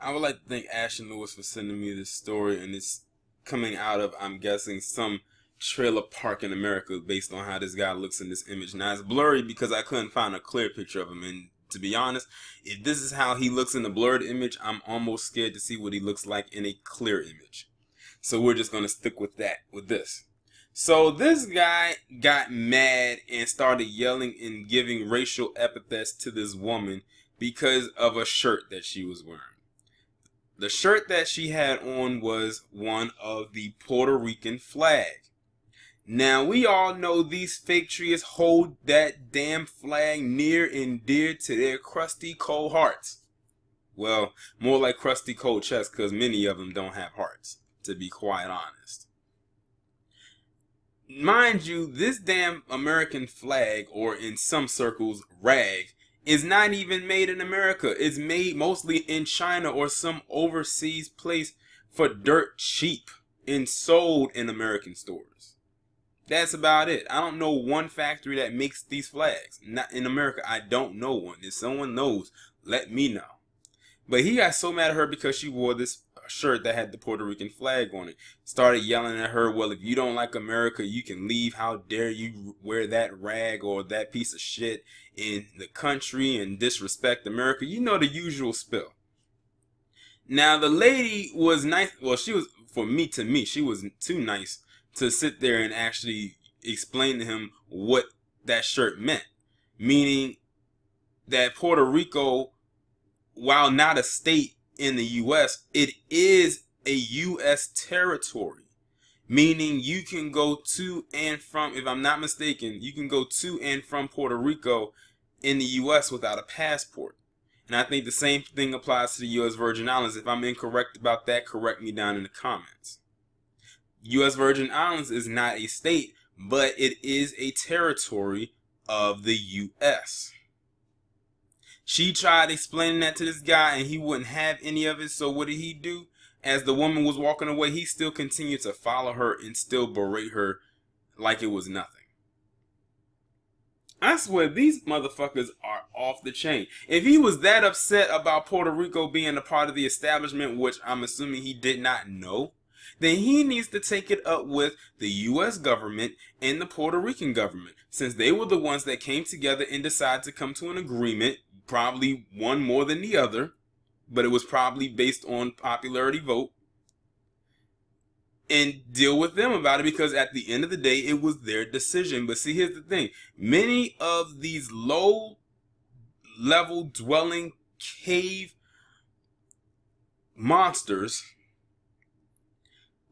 I would like to thank Ashton Lewis for sending me this story, and it's coming out of, I'm guessing, some trailer park in America based on how this guy looks in this image. Now, it's blurry because I couldn't find a clear picture of him, and to be honest, if this is how he looks in the blurred image, I'm almost scared to see what he looks like in a clear image. So we're just going to stick with that, with this. So this guy got mad and started yelling and giving racial epithets to this woman because of a shirt that she was wearing. The shirt that she had on was one of the Puerto Rican flag. Now, we all know these fake trees hold that damn flag near and dear to their crusty cold hearts. Well, more like crusty cold chests, because many of them don't have hearts, to be quite honest. Mind you, this damn American flag, or in some circles, rag, is not even made in America. It's made mostly in China or some overseas place for dirt cheap and sold in American stores. That's about it. I don't know one factory that makes these flags. Not in America. I don't know one. If someone knows, let me know. But he got so mad at her because she wore this shirt that had the Puerto Rican flag on it. Started yelling at her, well, if you don't like America, you can leave. How dare you wear that rag or that piece of shit in the country and disrespect America. You know the usual spill. Now, the lady was nice. Well, she was, for me, to me, she was too nice to sit there and actually explain to him what that shirt meant. Meaning that Puerto Rico, while not a state in the U.S., it is a U.S. territory. Meaning you can go to and from, if I'm not mistaken, you can go to and from Puerto Rico in the U.S. without a passport. And I think the same thing applies to the U.S. Virgin Islands. If I'm incorrect about that, correct me down in the comments. U.S. Virgin Islands is not a state, but it is a territory of the U.S. She tried explaining that to this guy, and he wouldn't have any of it. So what did he do? As the woman was walking away, he still continued to follow her and still berate her like it was nothing. I swear, these motherfuckers are off the chain. If he was that upset about Puerto Rico being a part of the establishment, which I'm assuming he did not know, then he needs to take it up with the U.S. government and the Puerto Rican government, since they were the ones that came together and decided to come to an agreement, probably one more than the other, but it was probably based on popularity vote, and deal with them about it, because at the end of the day, it was their decision. But see, here's the thing. Many of these low-level dwelling cave monsters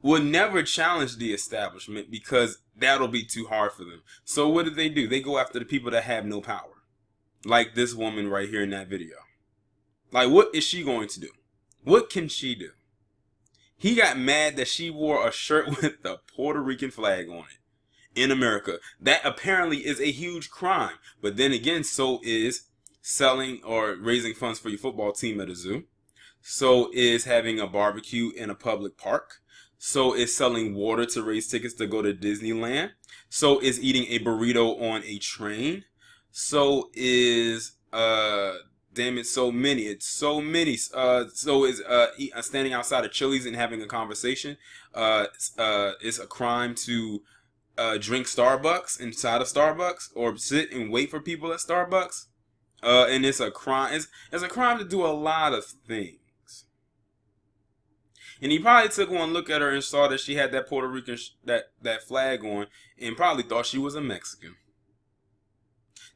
will never challenge the establishment because that'll be too hard for them. So what do? They go after the people that have no power. Like this woman right here in that video. Like, what is she going to do? What can she do? He got mad that she wore a shirt with the Puerto Rican flag on it in America. That apparently is a huge crime. But then again, so is selling or raising funds for your football team at a zoo. So is having a barbecue in a public park. So is selling water to raise tickets to go to Disneyland. So is eating a burrito on a train. So is damn it, so many. It's so many. So is standing outside of Chili's and having a conversation. It's a crime to drink Starbucks inside of Starbucks or sit and wait for people at Starbucks. And it's a crime. It's a crime to do a lot of things. And he probably took one look at her and saw that she had that Puerto Rican that flag on, and probably thought she was a Mexican.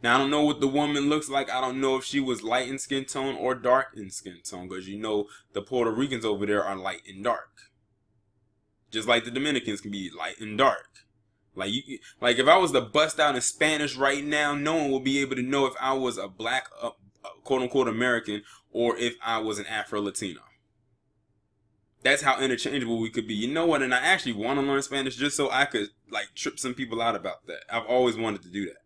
Now, I don't know what the woman looks like. I don't know if she was light in skin tone or dark in skin tone, because you know the Puerto Ricans over there are light and dark. Just like the Dominicans can be light and dark. Like if I was to bust out in Spanish right now, no one will be able to know if I was a black, quote-unquote American, or if I was an Afro-Latino. That's how interchangeable we could be. You know what? And I actually want to learn Spanish just so I could, like, trip some people out about that. I've always wanted to do that.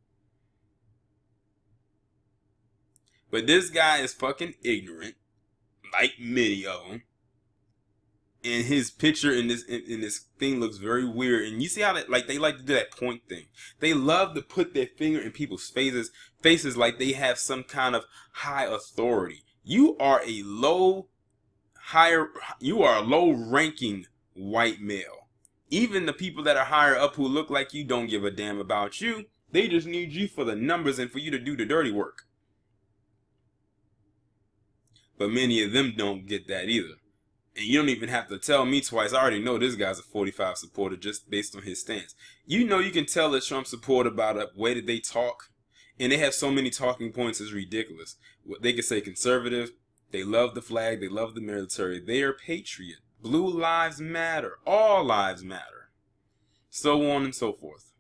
But this guy is fucking ignorant, like many of them. And his picture in this thing looks very weird. And you see how that, like, they like to do that point thing. They love to put their finger in people's faces like they have some kind of high authority. You are a low, you are a low-ranking white male. Even the people that are higher up who look like you don't give a damn about you. They just need you for the numbers and for you to do the dirty work. But many of them don't get that either. And you don't even have to tell me twice. I already know this guy's a 45 supporter just based on his stance. You know, you can tell a Trump supporter by the way that they talk. And they have so many talking points, it's ridiculous. They can say conservative. They love the flag. They love the military. They are patriot. Blue lives matter. All lives matter. So on and so forth.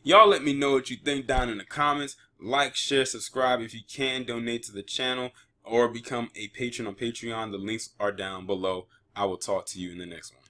Y'all let me know what you think down in the comments. Like, share, subscribe if you can. Donate to the channel or become a patron on Patreon. The links are down below. I will talk to you in the next one.